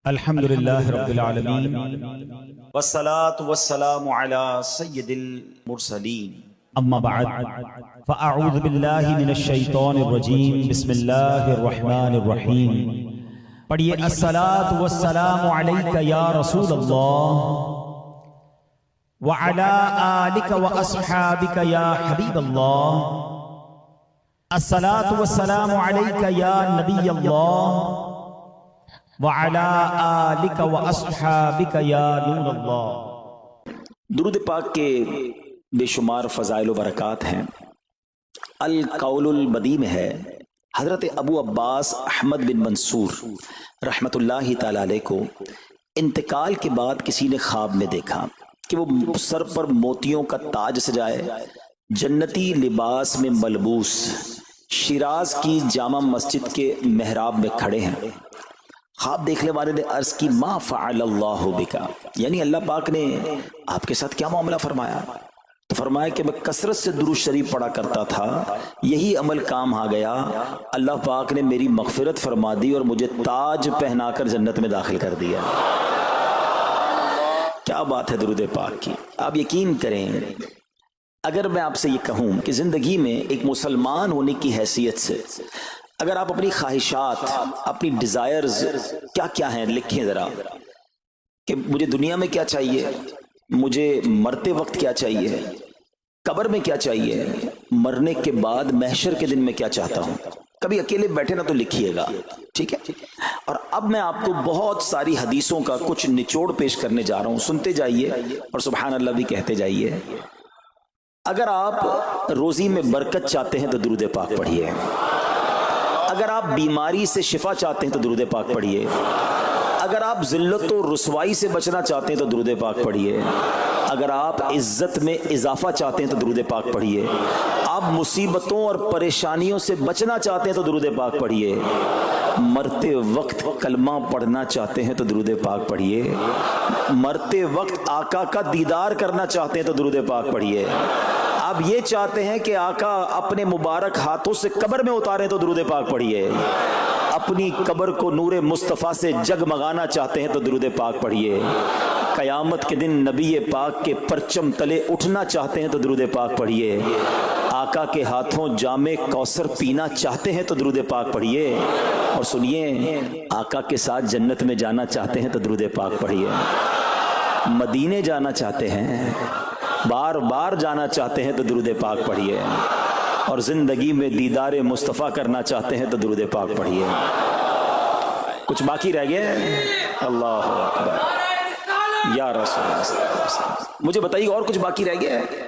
الحمدللہ رب العالمین والصلاة والسلام علی سید المرسلین اما بعد فاعوذ باللہ من الشیطان الرجیم بسم اللہ الرحمن الرحیم پڑھیے الصلاة والسلام علیک یا رسول اللہ وعلی آلک واصحابک یا حبیب اللہ الصلاة والسلام علیک یا نبی اللہ وعلى آلک واصحابک یا نور اللہ۔ درود پاک کے بے شمار فضائل و برکات ہیں۔ القول البدی میں ہے، حضرت ابو عباس احمد بن منصور رحمت اللہ تعالی علیہ کو انتقال کے بعد کسی نے خواب میں دیکھا کہ وہ سر پر موتیوں کا تاج سجائے، جنتی لباس میں ملبوس، شیراز کی جامع مسجد کے محراب میں کھڑے ہیں۔ خواب دیکھنے والے نے عرض کی ما فعل اللہ بکا، یعنی اللہ پاک نے آپ کے ساتھ کیا معاملہ فرمایا؟ تو فرمایا کہ میں کثرت سے درود شریف پڑھا کرتا تھا، یہی عمل کام آ گیا، اللہ پاک نے میری مغفرت فرما دی اور مجھے تاج پہنا کر جنت میں داخل کر دیا۔ کیا بات ہے درود پاک کی! آپ یقین کریں، اگر میں آپ سے یہ کہوں کہ زندگی میں ایک مسلمان ہونے کی حیثیت سے اگر آپ اپنی خواہشات، اپنی ڈیزائرز کیا کیا ہیں لکھیں ذرا، کہ مجھے دنیا میں کیا چاہیے، مجھے مرتے وقت کیا چاہیے، قبر میں کیا چاہیے، مرنے کے بعد محشر کے دن میں کیا چاہتا ہوں، کبھی اکیلے بیٹھے نہ تو لکھیے گا، ٹھیک ہے؟ اور اب میں آپ کو بہت ساری حدیثوں کا کچھ نچوڑ پیش کرنے جا رہا ہوں، سنتے جائیے اور سبحان اللہ بھی کہتے جائیے۔ اگر آپ روزی میں برکت چاہتے ہیں تو درود پاک پڑھیے، اگر آپ بیماری سے شفا چاہتے ہیں تو درود پاک پڑھیے، اگر آپ ذلت و رسوائی سے بچنا چاہتے ہیں تو درود پاک پڑھیے، اگر آپ عزت میں اضافہ چاہتے ہیں تو درود پاک پڑھیے، آپ مصیبتوں اور پریشانیوں سے بچنا چاہتے ہیں تو درود پاک پڑھیے، مرتے وقت کلمہ پڑھنا چاہتے ہیں تو درود پاک پڑھیے، مرتے وقت آقا کا دیدار کرنا چاہتے ہیں تو درود پاک پڑھیے، آپ یہ چاہتے ہیں کہ آقا اپنے مبارک ہاتھوں سے قبر میں اتاریں تو درود پاک پڑھیے، اپنی قبر کو نور مصطفیٰ سے جگمگانا چاہتے ہیں تو درود پاک پڑھیے، قیامت کے دن نبی پاک کے پرچم تلے اٹھنا چاہتے ہیں تو درود پاک پڑھیے، آقا کے ہاتھوں جام کوثر پینا چاہتے ہیں تو درود پاک پڑھیے، اور سنیے آقا کے ساتھ جنت میں جانا چاہتے ہیں تو درود پاک پڑھیے، مدینے جانا چاہتے ہیں، بار بار جانا چاہتے ہیں تو درود پاک پڑھیے، اور زندگی میں دیدار مصطفیٰ کرنا چاہتے ہیں تو درود پاک پڑھیے۔ کچھ باقی رہ گیا؟ اللہ اکبر یا رسول اللہ، مجھے بتائیے اور کچھ باقی رہ گیا ہے؟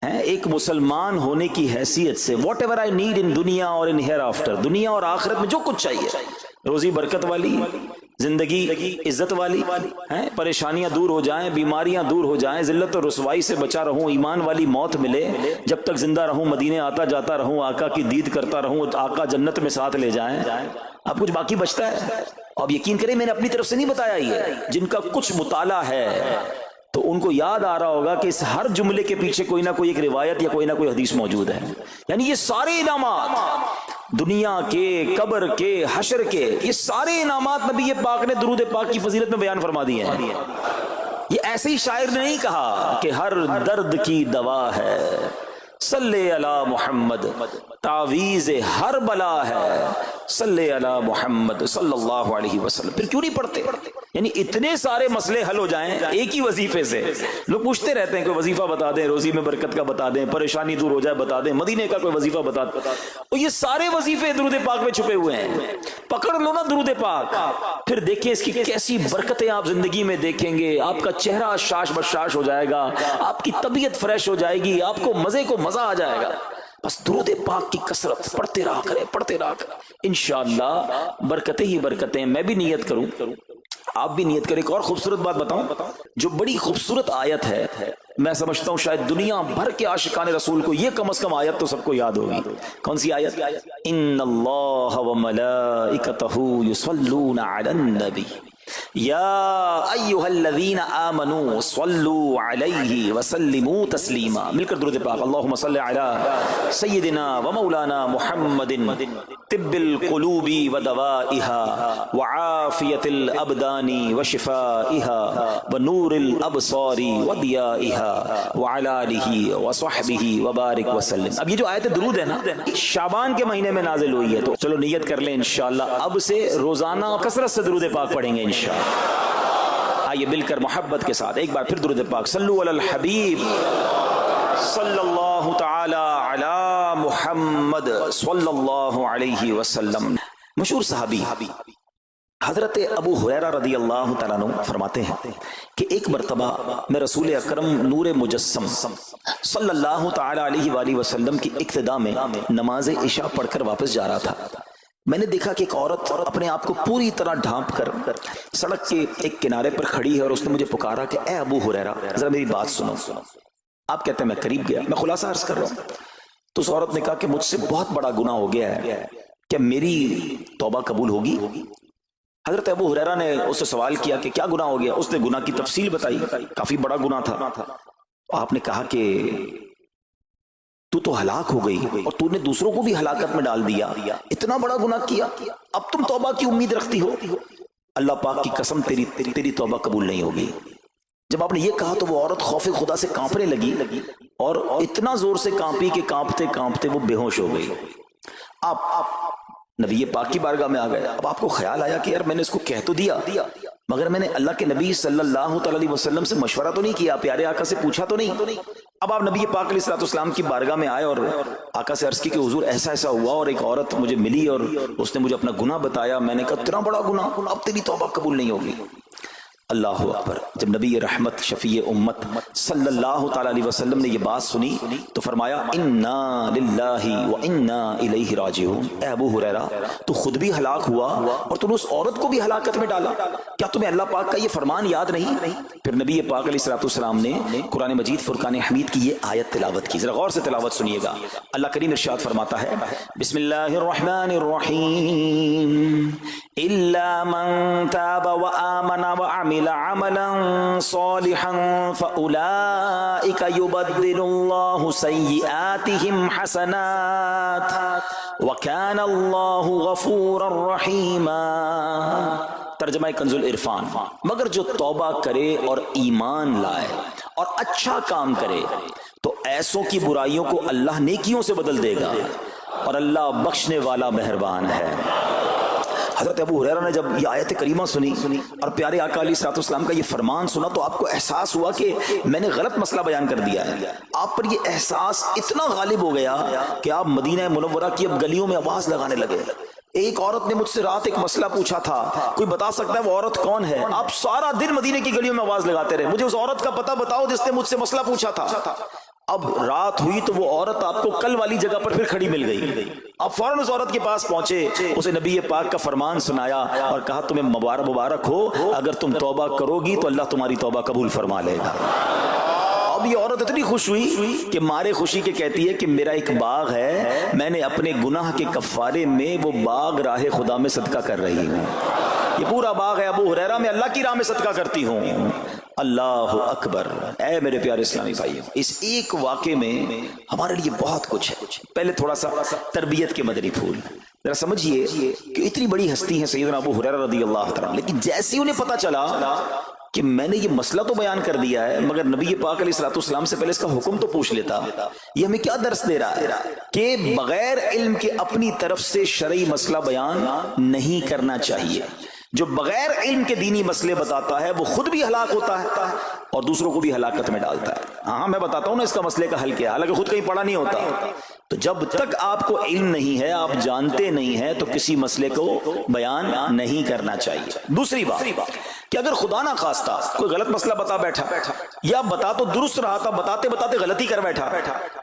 ایک مسلمان ہونے کی حیثیت سے what ever I need in دنیا اور ان ہیئر آفٹر، دنیا اور آخرت میں جو کچھ چاہیے، روزی برکت والی، زندگی عزت والی، پریشانیاں دور ہو جائیں، بیماریاں دور ہو جائیں، ذلت اور رسوائی سے بچا رہوں، ایمان والی موت ملے، جب تک زندہ رہوں مدینے آتا جاتا رہوں، آقا کی دید کرتا رہوں، آقا جنت میں ساتھ لے جائیں۔ اب کچھ باقی بچتا ہے؟ اب یقین کریں میں نے اپنی طرف سے نہیں بتایا، یہ جن کا کچھ مطالعہ ہے تو ان کو یاد آ رہا ہوگا کہ اس ہر جملے کے پیچھے کوئی نہ کوئی ایک روایت یا کوئی نہ کوئی حدیث موجود ہے، یعنی یہ سارے انعامات دنیا کے، قبر کے، حشر کے، یہ سارے انعامات نبی پاک نے درود پاک کی فضیلت میں بیان فرما دیے ہیں۔ یہ ایسے ہی شاعر نے نہیں کہا کہ ہر درد کی دوا ہے، صلی علی محمد، تعویذ ہر بلا ہے، صلی علی محمد صلی اللہ علیہ وسلم۔ پھر کیوں نہیں پڑھتے؟ یعنی اتنے سارے مسئلے حل ہو جائیں ایک ہی وظیفے سے۔ لوگ پوچھتے رہتے ہیں کوئی وظیفہ بتا دیں، روزی میں برکت کا بتا دیں، پریشانی دور ہو جائے بتا دیں، مدینے کا کوئی وظیفہ بتا دیں، اور یہ سارے وظیفے درود پاک میں چھپے ہوئے ہیں۔ پکڑ لو نا درود پاک، پھر دیکھیں اس کی کیسی برکتیں آپ زندگی میں دیکھیں گے، آپ کا چہرہ شاش بشاش ہو جائے گا، آپ کی طبیعت فریش ہو جائے گی، آپ کو مزے کو مزہ آ جائے گا۔ بس درود پاک کی کثرت پڑھتے رہا کریں، پڑھتے رہا کریں، انشاءاللہ برکتیں ہی برکتیں۔ میں بھی نیت کروں، آپ بھی نیت کریں۔ ایک اور خوبصورت بات بتاؤں، جو بڑی خوبصورت آیت ہے، میں سمجھتا ہوں شاید دنیا بھر کے عاشقان رسول کو یہ کم از کم آیت تو سب کو یاد ہوگی۔ کون سی آیت؟ ان اللہ وملائکتہ یصلون علی النبی یا ایھا الذین آمنوا صلوا علیہ وسلموا تسلیما. مل کر درود پاک. اللہم صل علی سیدنا و مولانا محمد طب القلوب ودوائها وعافیت الابدان وشفائها ونور الابصار وضیائها وعلی آلہ وصحبہ وبارک وسلم. اب یہ جو آیت درود ہے نا شعبان کے مہینے میں نازل ہوئی ہے، تو چلو نیت کر لیں انشاءاللہ اب سے روزانہ کثرت سے درود پاک پڑھیں گے انشاءاللہ. آئیے مل کر محبت کے ساتھ ایک بار پھر درود پاک. صلو علی الحبیب صلی اللہ تعالی علی محمد صلی اللہ علیہ وسلم. مشہور صحابی حضرت ابو ہریرہ رضی اللہ تعالیٰ عنہ فرماتے ہیں کہ ایک مرتبہ میں رسول اکرم نور مجسم صلی اللہ تعالی علیہ وآلہ وسلم کی اقتداء میں نماز عشاء پڑھ کر واپس جا رہا تھا. میں نے دیکھا کہ ایک عورت اپنے آپ کو پوری طرح ڈھانپ کر سڑک کے ایک کنارے پر کھڑی ہے اور اس نے مجھے پکارا کہ اے ابو ہریرہ ذرا میری بات سنو. آپ کہتے ہیں میں قریب گیا، میں خلاصہ عرض کر رہا ہوں. تو اس عورت نے کہا کہ مجھ سے بہت بڑا گناہ ہو گیا ہے، کیا میری توبہ قبول ہوگی؟ حضرت ابو ہریرہ نے اس سے سوال کیا کہ کیا گناہ ہو گیا؟ اس نے گناہ کی تفصیل بتائی، کافی بڑا گناہ تھا. آپ نے کہا کہ تو ہلاک ہو گئی اور تو نے دوسروں کو بھی ہلاکت میں ڈال دیا، اتنا بڑا گناہ کیا، اب تم توبہ کی امید رکھتی ہو؟ اللہ پاک کی قسم تیری توبہ قبول نہیں ہوگی. جب آپ نے یہ کہا تو وہ عورت خوف خدا سے کانپنے لگی اور اتنا زور سے کانپی کہ کانپتے کانپتے وہ بے ہوش ہو گئی. آپ نبی پاک کی بارگاہ میں آ گئے. اب آپ کو خیال آیا کہ یار میں نے اس کو کہہ تو دیا مگر میں نے اللہ کے نبی صلی اللہ علیہ وسلم سے مشورہ تو نہیں کیا، پیارے آقا سے پوچھا تو نہیں. اب آپ نبی پاک علیہ الصلوۃ والسلام کی بارگاہ میں آئے اور آقا سے عرض کی کہ حضور ایسا ہوا اور ایک عورت مجھے ملی اور اس نے مجھے اپنا گناہ بتایا. میں نے کہا اتنا بڑا گناہ، اب تیری توبہ قبول نہیں ہوگی. اللہ اکبر. جب نبی رحمت شفیع امت صلی اللہ تعالی علیہ وسلم نے یہ بات سنی تو فرمایا انا للہ و انا الیہ راجعون. اے ابو ہریرہ تو خود بھی ہلاک ہوا اور تم نے اس عورت کو بھی ہلاکت میں ڈالا، کیا تمہیں اللہ پاک کا یہ فرمان یاد نہیں؟ پھر نبی پاک علیہ الصلوۃ والسلام نے قرآن مجید فرقان حمید کی یہ آیت تلاوت کی. ذرا غور سے تلاوت سنیے گا. اللہ کریم ارشاد فرماتا ہے بسم اللہ الرحمن الرحیم الا من تاب وآمن وعمل عملا صالحا فأولئك يبدل الله سيئاتهم حسنات وكان الله غفورا رحيما. ترجمہ کنز العرفان. مگر جو توبہ کرے اور ایمان لائے اور اچھا کام کرے تو ایسوں کی برائیوں کو اللہ نیکیوں سے بدل دے گا اور اللہ بخشنے والا مہربان ہے. حضرت ابو ہریرہ نے جب یہ آیت کریمہ سنی اور پیارے آقا علیہ الصلوۃ والسلام کا یہ فرمان سنا تو آپ کو احساس ہوا کہ میں نے غلط مسئلہ بیان کر دیا ہے. آپ پر یہ احساس اتنا غالب ہو گیا کہ آپ مدینہ منورہ کی اب گلیوں میں آواز لگانے لگے. ایک عورت نے مجھ سے رات ایک مسئلہ پوچھا تھا، کوئی بتا سکتا ہے وہ عورت کون ہے؟ آپ سارا دن مدینے کی گلیوں میں آواز لگاتے رہے مجھے اس عورت کا پتہ بتاؤ جس نے مجھ سے مسئلہ پوچھا تھا. اب رات ہوئی تو وہ عورت آپ کو کل والی جگہ پر پھر کھڑی مل گئی. آپ فوراً اس عورت کے پاس پہنچے، اسے نبی پاک کا فرمان سنایا اور کہا تمہیں مبارک ہو، اگر تم توبہ کرو گی تو اللہ تمہاری توبہ قبول فرما لے گا. اب یہ عورت اتنی خوش ہوئی کہ مارے خوشی کے کہتی ہے کہ میرا ایک باغ ہے، میں نے اپنے گناہ کے کفارے میں وہ باغ راہ خدا میں صدقہ کر رہی ہوں. یہ پورا باغ ہے ابو ہریرہ میں اللہ کی راہ میں صدقہ کرتی ہوں. اللہ اکبر. اے میرے پیارے اسلامی بھائیو، اس ایک واقعے میں ہمارے لیے بہت کچھ ہے. پہلے تھوڑا سا تربیت کے مدنی پھول. ذرا سمجھیے کہ اتنی بڑی ہستی ہیں سیدنا ابو ہریرہ رضی اللہ تعالیٰ، لیکن جیسے انہیں پتا چلا کہ میں نے یہ مسئلہ تو بیان کر دیا ہے مگر نبی پاک علیہ الصلوۃ والسلام سے پہلے اس کا حکم تو پوچھ لیتا، یہ ہمیں کیا درس دے رہا ہے کہ بغیر علم کے اپنی طرف سے شرعی مسئلہ بیان نہیں کرنا چاہیے. جو بغیر علم کے دینی مسئلے بتاتا ہے وہ خود بھی ہلاک ہوتا ہے اور دوسروں کو بھی ہلاکت میں ڈالتا ہے. ہاں میں بتاتا ہوں نا اس کا مسئلے کا حل کیا، حالانکہ خود کہیں پڑھا نہیں ہوتا. تو جب تک آپ کو علم نہیں ہے، آپ جانتے نہیں ہیں، تو کسی مسئلے کو بیان نہیں کرنا چاہیے. دوسری بات کہ اگر خدا نہ خواستہ کوئی غلط مسئلہ بتا بیٹھا یا بتا تو درست رہا تھا، بتاتے بتاتے غلطی کر بیٹھا،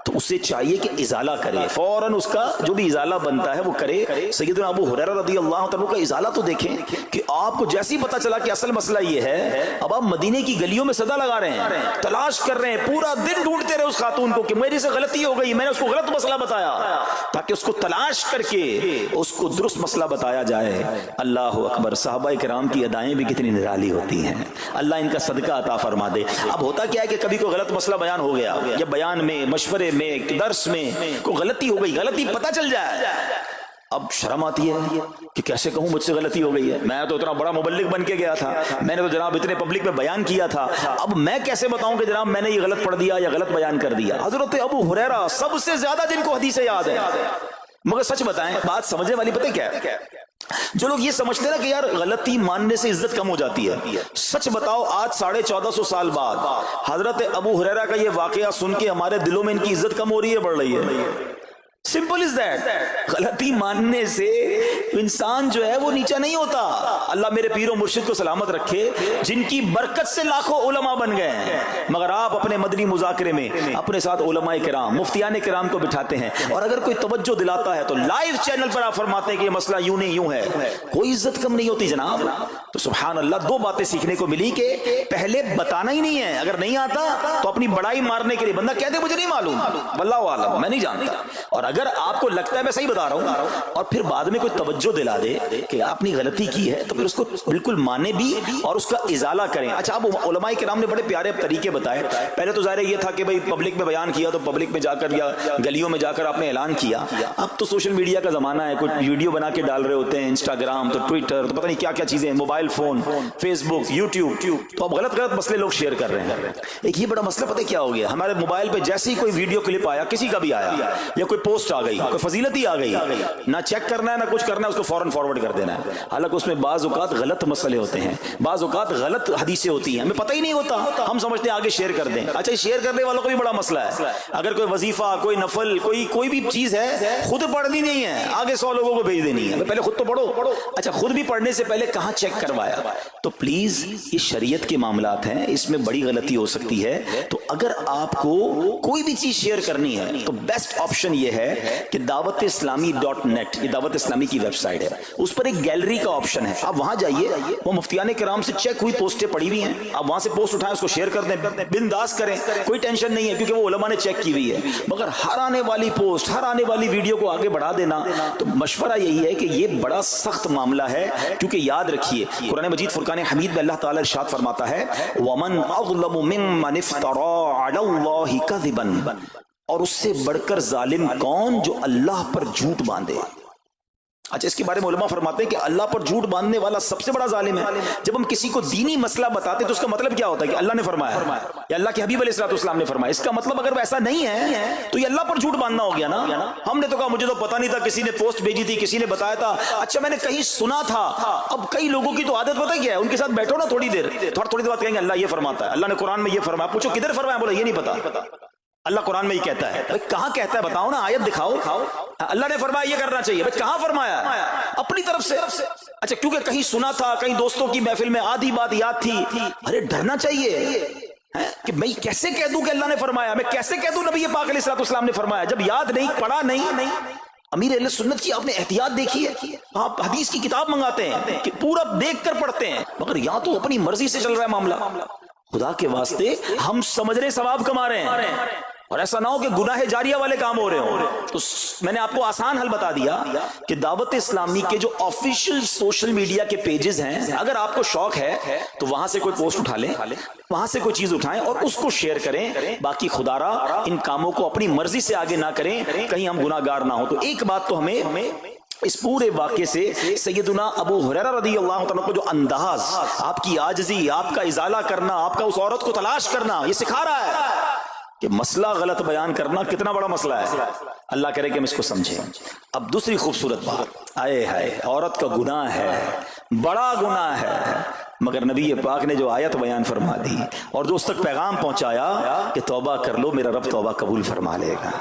تو اسے چاہیے کہ ازالہ کرے، فوراً اس کا جو بھی ازالہ بنتا ہے وہ کرے. سیدنا ابو ہریرہ رضی اللہ عنہ کا ازالہ تو دیکھیں کہ آپ کو جیسے ہی پتا چلا کہ اصل مسئلہ یہ ہے، اب آپ مدینے کی گلیوں میں صدا لگا رہے ہیں، تلاش کر رہے ہیں، پورا دن ڈھونڈتے رہے اس خاتون کو کہ میری سے غلطی ہو گئی، میں نے اس کو غلط مسئلہ بتایا، تاکہ اس کو تلاش کر کے اس کو درست مسئلہ بتایا جائے۔ اللہ اکبر، صحابہ کرام کی ادائیں بھی کتنی نرالی ہوتی ہیں، اللہ ان کا صدقہ عطا فرما دے۔ اب ہوتا کیا ہے کہ کبھی کوئی غلط مسئلہ بیان ہو گیا، یا بیان میں، مشورے میں، درس میں کوئی غلطی ہو گئی، غلطی پتہ چل جائے، اب شرم آتی ہے کہ کیسے کہوں مجھ سے غلطی ہو گئی ہے، میں تو اتنا بڑا مبلغ بن کے گیا تھا، میں نے تو جناب اتنے پبلک میں بیان کیا تھا، اب میں کیسے بتاؤں کہ جناب میں نے یہ غلط پڑھ دیا یا غلط بیان کر دیا۔ حضرت ابو ہریرہ سب سے زیادہ جن کو حدیثیں یاد ہے، مگر سچ بتائیں بات سمجھنے والی پتہ کیا ہے، جو لوگ یہ سمجھتے ہیں نا کہ یار غلطی ماننے سے عزت کم ہو جاتی ہے، سچ بتاؤ آج 1450 سال بعد حضرت ابو ہریرہ کا یہ واقعہ سن کے ہمارے دلوں میں ان کی عزت کم ہو رہی ہے، بڑھ رہی ہے؟ Simple is that. غلطی ماننے سے انسان جو ہے وہ نیچا نہیں ہوتا۔ اللہ میرے پیر و مرشد کو سلامت رکھے، جن کی برکت سے لاکھوں علماء بن گئے ہیں، مگر آپ اپنے مدنی مذاکرے میں اپنے ساتھ علماء کرام، مفتیان کرام کو بٹھاتے ہیں، اور اگر کوئی توجہ دلاتا ہے تو لائیو چینل پر آپ فرماتے ہیں کہ یہ مسئلہ یوں نہیں یوں ہے، کوئی عزت کم نہیں ہوتی جناب۔ تو سبحان اللہ، دو باتیں سیکھنے کو ملی کہ پہلے بتانا ہی نہیں ہے، اگر نہیں آتا تو اپنی بڑائی مارنے کے لیے بندہ کہتے مجھے نہیں معلوم، واللہ عالم میں نہیں جانتا، اور اگر آپ کو لگتا ہے میں صحیح بتا رہا ہوں اور پھر بعد میں کوئی توجہ دلا دے کہ آپ نے غلطی کی ہے، تو پھر اس کو بالکل مانے بھی اور اس کا ازالہ کریں۔ اچھا، اب علماء کرام نے بڑے پیارے طریقے بتائے۔ پہلے تو ظاہر یہ تھا کہ بھائی پبلک میں بیان کیا تو پبلک میں جا کر یا گلیوں میں جا کر آپ نے اعلان کیا، اب تو سوشل میڈیا کا زمانہ ہے، کوئی ویڈیو بنا کے ڈال رہے ہوتے ہیں، انسٹاگرام تو ٹویٹر تو پتہ نہیں کیا کیا چیزیں، موبائل فون، فیس بک، یوٹیوب، تو اب غلط مسئلے لوگ شیئر کر رہے ہیں۔ ایک یہ بڑا مسئلہ پتہ کیا ہو گیا، ہمارے موبائل پہ جیسے ہی کوئی ویڈیو کلپ آیا، کسی کا بھی آیا، یا کوئی پوسٹ آ گئی، کوئی فضیلت ہی آ گئی، نہ چیک کرنا ہے نہ کچھ کرنا ہے، اس کو فوراً فارورڈ کر دینا ہے۔ حالانکہ اس میں بعض اوقات غلط مسئلے ہوتے ہیں، بعض اوقات غلط حدیثیں ہوتی ہیں، ہمیں پتہ ہی نہیں ہوتا، ہم سمجھتے ہیں آگے شیئر کر دیں۔ اچھا، شیئر کرنے والوں کا بھی بڑا مسئلہ ہے، اگر کوئی وظیفہ، کوئی نفل، کوئی بھی چیز ہے، خود پڑھنی نہیں ہے، آگے 100 لوگوں کو بھیج دینی ہے، پہلے خود تو پڑھو۔ اچھا، خود بھی پڑھنے سے پہلے کہاں چیک کروایا؟ تو پلیز یہ شریعت کے معاملات ہیں، اس میں بڑی غلطی ہو سکتی ہے۔ تو اگر آپ کو کوئی بھی چیز شیئر کرنی ہے تو بیسٹ آپشن یہ ہے کہ دعوت اسلامی .net، یہ دعوت اسلامی کی ویب سائٹ ہے، اس پر ایک گیلری کا آپشن ہے، آپ وہاں جائیے، وہ مفتیان کرام سے چیک ہوئی پوسٹیں پڑی ہوئی ہیں، آپ وہاں سے پوسٹ اٹھائیں، اس کو شیئر کر دیں، بنداز کریں، کوئی ٹینشن نہیں ہے، کیونکہ وہ علماء نے چیک کی ہوئی ہے۔ مگر ہر آنے والی پوسٹ، ہر آنے والی ویڈیو کو آگے بڑھا دینا، تو مشورہ یہی ہے کہ یہ بڑا سخت معاملہ ہے، کیونکہ یاد رکھیے قرآن مجید فرقان حمید میں اللہ تعالیٰ ارشاد فرماتا ہے وَمَنْ أَظْلَمُ مِمَّنِ افْتَرَىٰ عَلَى اللَّهِ كَذِبًا، اور اس سے بڑھ کر ظالم کون جو اللہ پر جھوٹ باندھے۔ اچھا، اس کے بارے میں علماء فرماتے ہیں کہ اللہ پر جھوٹ باندھنے والا سب سے بڑا ظالم ہے۔ جب ہم کسی کو دینی مسئلہ بتاتے تو اس کا مطلب کیا ہوتا ہے کہ اللہ نے فرمایا یا اللہ کے حبیب علیہ السلام نے فرمایا، اس کا مطلب اگر وہ ایسا نہیں ہے تو یہ اللہ پر جھوٹ باندھنا ہو گیا نا۔ ہم نے تو کہا مجھے تو پتہ نہیں تھا، کسی نے پوسٹ بھیجی تھی، کسی نے بتایا تھا، اچھا میں نے کہیں سنا تھا۔ اب کئی لوگوں کی تو عادت پتہ کیا ہے، ان کے ساتھ بیٹھو نا تھوڑی دیر بعد کہیں گے اللہ یہ فرماتا ہے، اللہ نے قرآن میں یہ فرمایا، پوچھو کدھر فرمایا، بولا یہ نہیں پتا، اللہ قرآن میں یہ کہتا ہے۔ کہاں کہتا ہے بتاؤ نا، آیت دکھاؤ، اللہ نے فرمایا یہ کرنا چاہیے، کہاں فرمایا؟ اپنی طرف سے۔ اچھا، کیونکہ کہیں سنا تھا، کہیں دوستوں کی محفل میں آدھی بات یاد تھی، ارے ڈرنا چاہیے کہ میں کیسے کہہ دوں کہ اللہ نے فرمایا، میں کیسے کہہ دوں نبی پاک علیہ السلام نے فرمایا، جب یاد نہیں، پڑھا نہیں۔ امیر اہل سنت کی آپ نے احتیاط دیکھی ہے، آپ حدیث کی کتاب منگاتے ہیں کہ پورا دیکھ کر پڑھتے ہیں، مگر یہاں تو اپنی مرضی سے چل رہا ہے معاملہ۔ خدا کے واسطے ہم سمجھ رہے ثواب کما رہے ہیں، اور ایسا نہ ہو کہ گناہ جاریہ والے کام ہو رہے ہوں۔ تو میں نے آپ کو آسان حل بتا دیا کہ دعوت اسلامی کے جو آفیشیل سوشل میڈیا کے پیجز ہیں، اگر آپ کو شوق ہے تو وہاں سے کوئی پوسٹ اٹھا لیں، وہاں سے کوئی چیز اٹھائیں اور اس کو شیئر کریں۔ باقی خدا را ان کاموں کو اپنی مرضی سے آگے نہ کریں، کہیں ہم گناہ گار نہ ہوں۔ تو ایک بات تو ہمیں اس پورے واقعے سے سیدنا ابو ہریرہ رضی اللہ تعالیٰ کو جو انداز، آپ کی عاجزی، آپ کا ازالہ کرنا، آپ کا اس عورت کو تلاش کرنا، یہ سکھا رہا ہے کہ مسئلہ غلط بیان کرنا کتنا بڑا مسئلہ ہے۔ اللہ کرے کہ ہم اس کو سمجھیں۔ اب دوسری خوبصورت بات، آئے ہائے، عورت کا گناہ ہے، بڑا گناہ ہے، مگر نبی پاک نے جو آیت بیان فرما دی اور جو اس تک پیغام پہنچایا کہ توبہ کر لو، میرا رب توبہ قبول فرما لے گا۔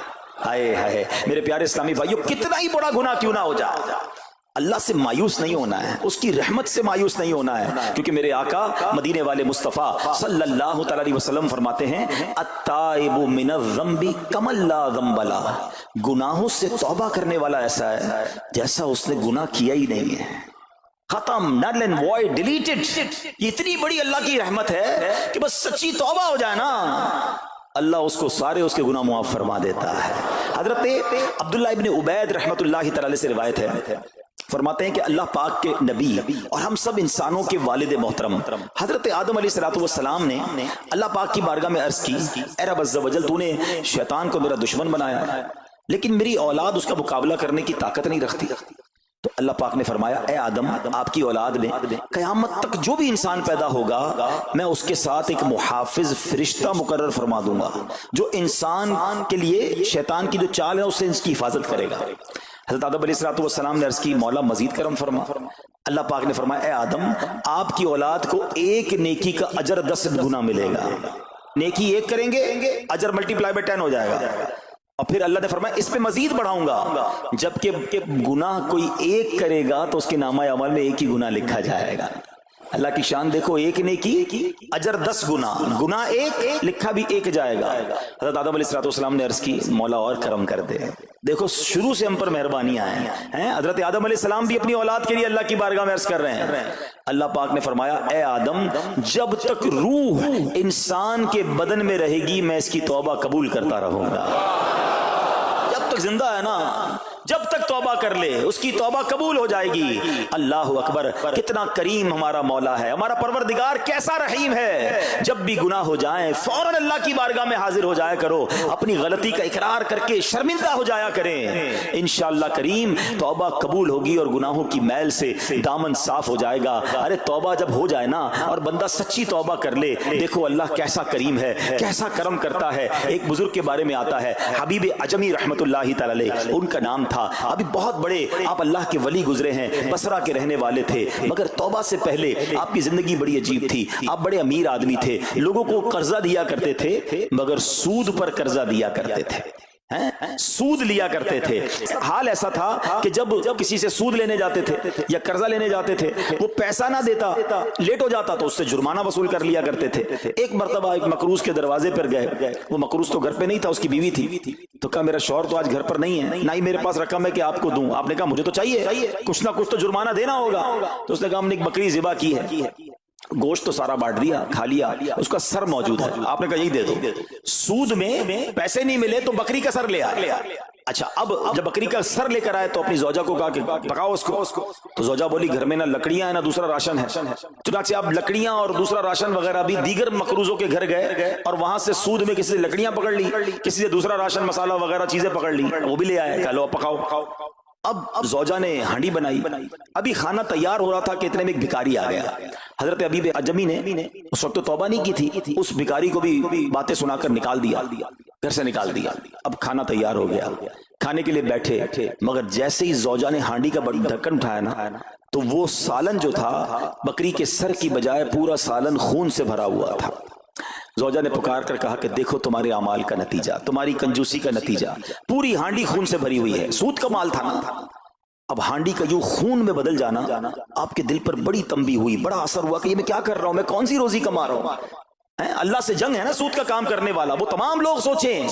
آئے ہائے میرے پیارے اسلامی بھائیو، کتنا ہی بڑا گناہ کیوں نہ ہو جائے، اللہ سے مایوس نہیں ہونا ہے، اس کی رحمت سے مایوس نہیں ہونا ہے، کیونکہ میرے آقا مدینے والے مصطفیٰ صلی اللہ تعالی علیہ وسلم فرماتے ہیں التائب من الذنب کمن لا ذنب لہ، گناہوں سے توبہ کرنے والا ایسا ہے جیسا اس نے گناہ کیا ہی نہیں ہے۔ ختم, null and void, deleted. یہ اتنی بڑی اللہ کی رحمت ہے کہ بس سچی توبہ ہو جائے نا, اللہ اس کو سارے اس کے گناہ معاف فرما دیتا ہے. حضرت عبداللہ ابن عبید رحمت اللہ تعالی سے روایت ہے, فرماتے ہیں کہ اللہ پاک کے نبی اور ہم سب انسانوں کے والد محترم حضرت آدم علیہ الصلوۃ والسلام نے اللہ پاک کی بارگاہ میں عرض کی, اے رب عز و جل, تو نے شیطان کو میرا دشمن بنایا ہے لیکن میری اولاد اس کا مقابلہ کرنے کی طاقت نہیں رکھتی. تو اللہ پاک نے فرمایا, اے آدم, آپ کی اولاد میں قیامت تک جو بھی انسان پیدا ہوگا میں اس کے ساتھ ایک محافظ فرشتہ مقرر فرما دوں گا جو انسان کے لیے شیطان کی جو چال ہے اس سے اس کی حفاظت کرے گا. حضرت آدم علیہ الصلوۃ والسلام نے عرض کی, مولا مزید کرم فرما. اللہ پاک نے فرمایا, اے آدم, آپ کی اولاد کو ایک نیکی کا اجر 10 گنا ملے گا. نیکی ایک کریں گے, اجر ملٹیپلائی بائی 10 ہو جائے گا. اور پھر اللہ نے فرمایا اس پہ مزید بڑھاؤں گا, جبکہ گناہ کوئی ایک کرے گا تو اس کے نامہ اعمال میں ایک ہی گناہ لکھا جائے گا. اللہ کی شان دیکھو, ایک نیکی اجر 10 گنا, گناہ ایک لکھا بھی ایک جائے گا. حضرت آدم علیہ الصلوۃ والسلام نے عرض کی, مولا اور کرم کر دے. دیکھو شروع سے ہم پر مہربانیاں ہیں. حضرت آدم علیہ السلام بھی اپنی اولاد کے لیے اللہ کی بارگاہ میں عرض کر رہے ہیں. اللہ پاک نے فرمایا, اے آدم, جب تک روح انسان کے بدن میں رہے گی میں اس کی توبہ قبول کرتا رہوں گا. جب تک زندہ ہے نا, جب تک توبہ کر لے اس کی توبہ قبول ہو جائے گی. اللہ اکبر, کتنا کریم ہمارا مولا ہے, ہمارا پروردگار کیسا رحیم ہے. جب بھی گناہ ہو جائیں فوراً اللہ کی بارگاہ میں حاضر ہو جایا کرو, اپنی غلطی کا اقرار کر کے شرمندہ ہو جایا کریں. انشاءاللہ کریم توبہ قبول ہوگی اور گناہوں کی میل سے دامن صاف ہو جائے گا. ارے توبہ جب ہو جائے نا اور بندہ سچی توبہ کر لے, دیکھو اللہ کیسا کریم ہے, کیسا کرم کرتا ہے. ایک بزرگ کے بارے میں آتا ہے, حبیب عجمی رحمت اللہ تعالی, ان کا نام تھا. ابھی بہت بڑے آپ اللہ کے ولی گزرے ہیں, بصرہ کے رہنے والے تھے, مگر توبہ سے پہلے آپ کی زندگی بڑی عجیب تھی. آپ بڑے امیر آدمی تھے, لوگوں کو قرضہ دیا کرتے تھے مگر سود پر قرضہ دیا کرتے تھے, سود لیا کرتے تھے. حال ایسا تھا کہ جب کسی سے سود لینے جاتے تھے یا قرضہ لینے جاتے تھے, وہ پیسہ نہ دیتا, لیٹ ہو جاتا تو اس سے جرمانہ وصول کر لیا کرتے تھے. ایک مرتبہ ایک مقروض کے دروازے پر گئے, وہ مقروض تو گھر پہ نہیں تھا, اس کی بیوی تھی. تو کہا میرا شوہر تو آج گھر پر نہیں ہے, نہ ہی میرے پاس رقم ہے کہ آپ کو دوں. آپ نے کہا مجھے تو چاہیے, کچھ نہ کچھ تو جرمانہ دینا ہوگا. تو اس نے کہا ہم نے ایک بکری ذبح کی ہے, گوشت تو سارا بانٹ دیا, کھا لیا, اس کا سر موجود ہے. آپ نے کہا یہی دے دو. سود میں پیسے نہیں ملے تو بکری کا سر لے آیا. اچھا, اب جب بکری کا سر لے کر آئے تو اپنی زوجہ کو کہا کہ پکاؤ اس کو. تو زوجہ بولی گھر میں نہ لکڑیاں ہیں نہ دوسرا راشن ہے. چنانچہ اب لکڑیاں اور دوسرا راشن وغیرہ بھی دیگر مقروضوں کے گھر گئے اور وہاں سے سود میں کسی سے لکڑیاں پکڑ لی, کسی سے دوسرا راشن مسالہ وغیرہ چیزیں پکڑ لی, وہ بھی لے آئے. لو پکاؤ. اب زوجہ نے ہانڈی بنائی, ابھی کھانا تیار ہو رہا تھا کہ اتنے میں ایک بھکاری آ گیا. حضرت حبیب عجمی نے اس وقت تو توبہ نہیں کی تھی, اس بھکاری کو بھی باتیں سنا کر نکال دیا, گھر سے نکال دیا. اب کھانا تیار ہو گیا, کھانے کے لیے بیٹھے, مگر جیسے ہی زوجہ نے ہانڈی کا ڈھکن اٹھایا نا تو وہ سالن جو تھا بکری کے سر کی بجائے پورا سالن خون سے بھرا ہوا تھا. زوجہ نے پکار کر کہا کہ دیکھو تمہارے اعمال کا نتیجہ, تمہاری کنجوسی کا نتیجہ, پوری ہانڈی خون سے بھری ہوئی ہے, سود کا مال تھا نا. اب ہانڈی کا یوں خون میں بدل جانا آپ کے دل پر بڑی تنبیہ ہوئی, بڑا اثر ہوا کہ یہ میں کیا کر رہا ہوں, میں کون سی روزی کما رہا ہوں. اللہ سے جنگ ہے نا سود کا کام کرنے والا, وہ تمام لوگ سوچیں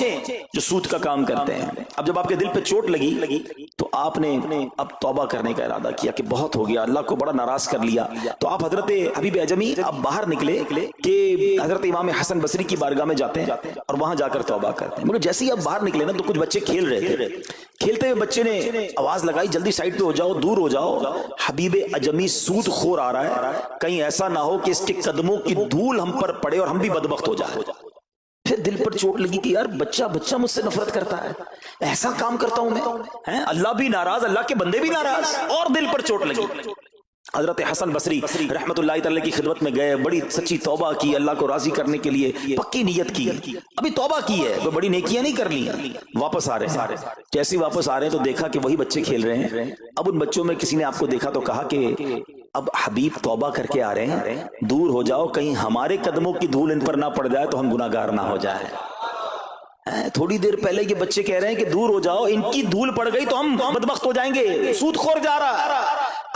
جو سود کا کام کرتے ہیں. اب جب آپ کے دل پہ چوٹ لگی تو آپ نے اب توبہ کرنے کا ارادہ کیا کہ بہت ہو گیا, اللہ کو بڑا ناراض کر لیا. تو آپ حضرت حبیب عجمی اب باہر نکلے کہ حضرت امام حسن بصری کی بارگاہ میں جاتے ہیں اور وہاں جا کر توبہ کرتے ہیں. مگر جیسے ہی اب باہر نکلے نا تو کچھ بچے کھیل رہے تھے. کھیلتے ہوئے بچے نے آواز لگائی, جلدی سائڈ پہ ہو جاؤ, دور ہو جاؤ, حبیب عجمی سود خور آ رہا ہے, کہیں ایسا نہ ہو کہ اس کے قدموں کی دھول ہم پر پڑے اور ہم بھی بدبخت ہو جائے. پھر دل پر چوٹ لگی کہ یار بچہ مجھ سے نفرت کرتا ہے, ایسا کام کرتا ہوں میں, اللہ بھی ناراض, اللہ کے بندے بھی ناراض, اور دل پر چوٹ لگی. حضرت حسن بصری رحمت اللہ تعالی کی خدمت میں گئے, بڑی سچی توبہ کی, اللہ کو راضی کرنے کے لیے پکی نیت کی. ابھی توبہ کی ہے, کوئی بڑی نیکیاں نہیں کر لی. واپس آ رہے ہیں, جیسے واپس آ رہے ہیں تو دیکھا کہ وہی بچے کھیل رہے ہیں. اب ان بچوں میں کسی نے آپ کو دیکھا تو کہا کہ اب حبیب توبہ کر کے آ رہے ہیں, دور ہو جاؤ, کہیں ہمارے قدموں کی دھول ان پر نہ پڑ جائے تو ہم گناہگار نہ ہو جائیں. تھوڑی دیر پہلے یہ بچے کہہ رہے ہیں کہ دور ہو جاؤ, ان کی دھول پڑ گئی تو ہم بدبخت ہو جائیں گے, سود خور جا رہا.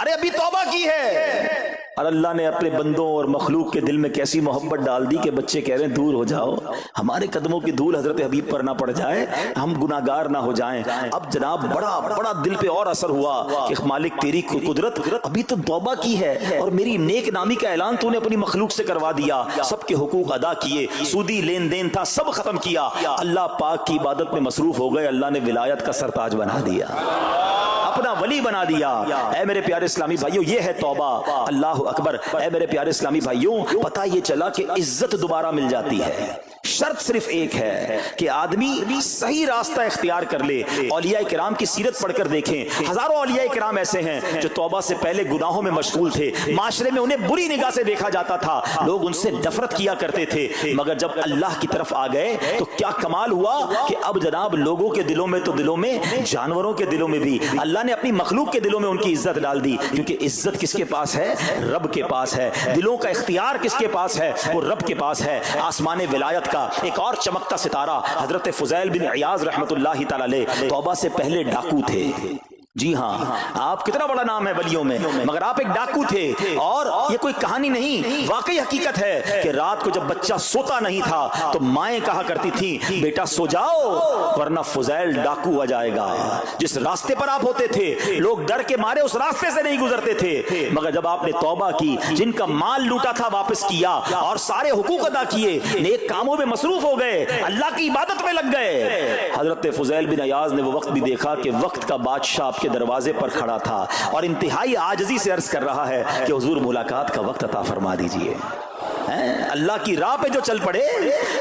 ارے ابھی توبہ کی ہے, اور اللہ نے اپنے بندوں اور مخلوق کے دل میں کیسی محبت ڈال دی کہ بچے کہہ رہے ہیں دور ہو جاؤ، ہمارے قدموں کی دھول حضرت حبیب پر نہ پڑ جائے، ہم گناہگار نہ ہو جائیں۔ اب جناب بڑا دل پہ اور اثر ہوا کہ مالک تیری قدرت، ابھی تو توبہ کی ہے اور میری نیک نامی کا اعلان تو نے اپنی مخلوق سے کروا دیا، سب کے حقوق ادا کیے، سودی لین دین تھا سب ختم کیا، اللہ پاک کی عبادت میں مصروف ہو گئے، اللہ نے ولایت کا سرتاج بنا دیا، اپنا ولی بنا دیا۔ اے میرے پیارے اسلامی بھائیوں، یہ ہے توبہ۔ اللہ اکبر۔ اے میرے پیارے اسلامی بھائیوں، پتہ یہ چلا کہ عزت دوبارہ مل جاتی ہے، شرط صرف ایک ہے کہ آدمی صحیح راستہ اختیار کر لے۔ اولیاء کرام کی سیرت پڑھ کر دیکھیں، ہزاروں اولیاء کرام ایسے ہیں جو توبہ سے پہلے گناہوں میں مشغول تھے، معاشرے میں انہیں بری نگاہ سے دیکھا جاتا تھا، لوگ ان سے نفرت کیا کرتے تھے، مگر جب اللہ کی طرف آ گئے تو کیا کمال ہوا کہ اب جناب لوگوں کے دلوں میں تو دلوں میں، جانوروں کے دلوں میں بھی اللہ نے اپنی مخلوق کے دلوں میں ان کی عزت ڈال دی، کیونکہ عزت کس کے پاس ہے؟ رب کے پاس ہے۔ دلوں کا اختیار کس کے پاس ہے؟ وہ رب کے پاس ہے۔ آسمان ولایت کا ایک اور چمکتا ستارہ حضرت فضیل بن عیاض رحمت اللہ تعالی علیہ توبہ سے پہلے ڈاکو تھے۔ جی ہاں، آپ کتنا بڑا نام ہے ولیوں میں، مگر آپ ایک ڈاکو تھے، اور یہ کوئی کہانی نہیں، واقعی حقیقت ہے کہ رات کو جب بچہ سوتا نہیں تھا تو مائیں کہا کرتی تھی بیٹا سو جاؤ ورنہ فضیل ڈاکو آ جائے گا۔ جس راستے پر آپ ہوتے تھے لوگ ڈر کے مارے اس راستے سے نہیں گزرتے تھے، مگر جب آپ نے توبہ کی، جن کا مال لوٹا تھا واپس کیا اور سارے حقوق ادا کیے، نیک کاموں میں مصروف ہو گئے، اللہ کی عبادت میں لگ گئے، حضرت فضیل بن عیاض نے وہ وقت بھی دیکھا کہ وقت کا بادشاہ کے دروازے پر کھڑا تھا اور انتہائی عاجزی سے عرض کر رہا ہے کہ حضور ملاقات کا وقت عطا فرما دیجئے۔ اللہ کی راہ پہ جو چل پڑے،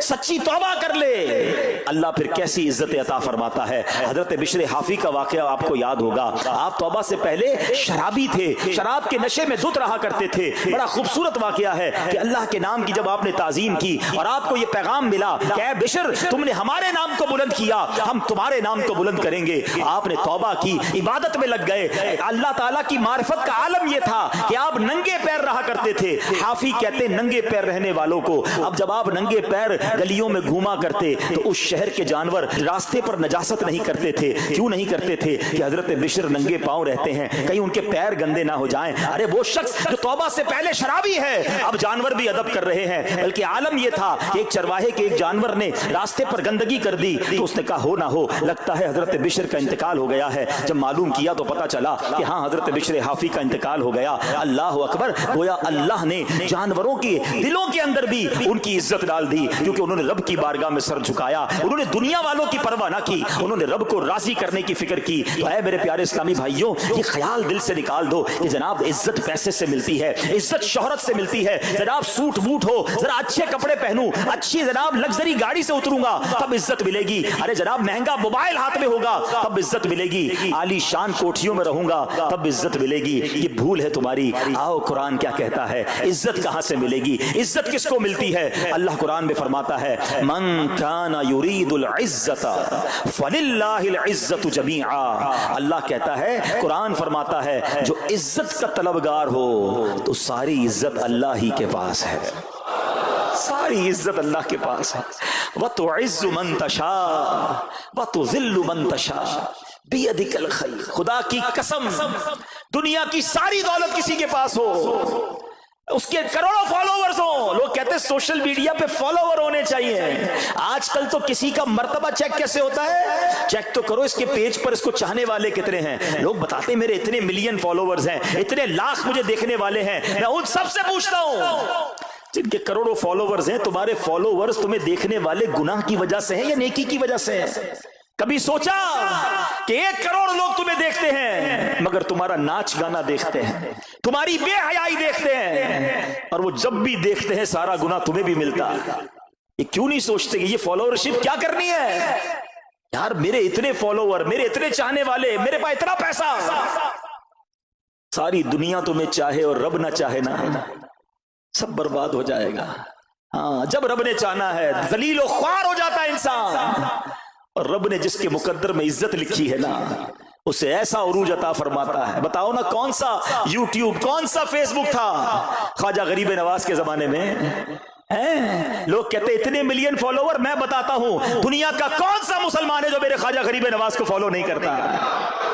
سچی توبہ کر لے، اللہ پھر کیسی عزت عطا فرماتا ہے۔ حضرت بشر حافی کا واقعہ آپ کو یاد ہوگا، آپ توبہ سے پہلے شرابی تھے، شراب کے نشے میں دھت رہا کرتے تھے۔ بڑا خوبصورت واقعہ ہے کہ اللہ کے نام کی جب آپ نے تعظیم کی اور آپ کو یہ پیغام ملا کہ اے بشر تم نے ہمارے نام کو بلند کیا، ہم تمہارے نام کو بلند کریں گے، آپ نے توبہ کی، عبادت میں لگ گئے۔ اللہ تعالیٰ کی معرفت کا عالم یہ تھا کہ آپ ننگے پیر رہا کرتے تھے۔ حافی کہتے ننگے پیر رہنے والوں کو، اب جب آپ ننگے پیر گلیوں میں گھوما کرتے تو اس شہر کے جانور راستے پر نجاست نہیں کرتے تھے۔ کیوں نہیں کرتے تھے؟ کہ حضرت بشر ننگے پاؤں رہتے ہیں، کہیں ان کے پیر گندے نہ ہو جائیں۔ ارے وہ شخص جو توبہ سے پہلے شرابی ہے، اب جانور بھی ادب کر رہے ہیں، بلکہ عالم یہ تھا کہ ایک چرواہے کے ایک جانور نے راستے پر گندگی کر دی تو اس نے کہا ہو نہ ہو لگتا ہے حضرت بشر کا انتقال ہو گیا ہے۔ جب معلوم کیا تو پتا چلا کہ ہاں حضرت بشر حافی کا انتقال ہو گیا۔ اللہ اکبر، گویا اللہ نے جانوروں کے دلوں کے اندر بھی ان کی عزت ڈال دی، کیونکہ انہوں نے رب کی بارگاہ میں سر جھکایا، انہوں نے دنیا والوں کی پرواہ نہ کی، انہوں نے رب کو راضی کرنے کی فکر کی۔ اے میرے پیارے اسلامی بھائیوں، یہ خیال دل سے نکال دو کہ جناب عزت پیسے سے ملتی ہے، عزت شہرت سے ملتی ہے، جناب سوٹ بوٹ ہو، ذرا اچھے کپڑے پہنوں، اچھی جناب لگژری گاڑی سے اتروں گا تب عزت ملے گی، ارے جناب مہنگا موبائل ہاتھ میں ہوگا تب عزت ملے گی، عالی شان کوٹھیوں میں رہوں گا تب عزت ملے گی۔ یہ بھول ہے تمہاری۔ آؤ قرآن کیا کہتا ہے، عزت کہاں سے ملے گی، عزت کس کو ملتی ہے؟ اللہ قرآن میں فرماتا ہے من کان یرید العزت فللہ العزت جمیعا۔ اللہ کہتا ہے، قرآن فرماتا ہے جو عزت کا طلبگار ہو تو ساری عزت اللہ ہی کے پاس ہے، ساری عزت اللہ کے پاس ہے۔ وَتُعِزُّ مَن تَشَاءُ وَتُذِلُّ مَن تَشَاءُ بِيَدِكَ الْخَيْرُ۔ خدا کی قسم، دنیا کی ساری دولت کسی کے پاس ہو، اس کے کروڑوں فالوورز ہوں، لوگ کہتے ہیں سوشل میڈیا پہ فالوور ہونے چاہیے۔ آج کل تو کسی کا مرتبہ چیک کیسے ہوتا ہے؟ چیک تو کرو اس کے پیج پر اس کو چاہنے والے کتنے ہیں۔ لوگ بتاتے ہیں میرے اتنے ملین فالوورز ہیں، اتنے لاکھ مجھے دیکھنے والے ہیں۔ میں ان سب سے پوچھتا ہوں جن کے کروڑوں فالوورز ہیں، تمہارے فالوورز تمہیں دیکھنے والے گناہ کی وجہ سے ہیں یا نیکی کی وجہ سے ہیں؟ کبھی سوچا کہ 1 کروڑ لوگ تمہیں دیکھتے ہیں مگر تمہارا ناچ گانا دیکھتے ہیں، تمہاری بے حیائی دیکھتے ہیں، اور وہ جب بھی دیکھتے ہیں سارا گناہ تمہیں بھی ملتا ہے۔ یہ کیوں نہیں سوچتے کہ یہ فالوورشپ کیا کرنی ہے؟ یار میرے اتنے فالوور، میرے اتنے چاہنے والے، میرے پاس اتنا پیسہ، ساری دنیا تمہیں چاہے اور رب نہ چاہے نا، سب برباد ہو جائے گا۔ ہاں جب رب نے چاہنا ہے ذلیل و خوار ہو جاتا ہے انسان، اور رب نے جس کے مقدر میں عزت لکھی ہے نا اسے ایسا عروج عطا فرماتا ہے۔ بتاؤ نا کون سا یوٹیوب، کون سا فیس بک تھا خواجہ غریب نواز کے زمانے میں؟ لوگ کہتے اتنے ملین فالوور، میں بتاتا ہوں دنیا کا کون سا مسلمان ہے جو میرے خواجہ غریب نواز کو فالو نہیں کرتا؟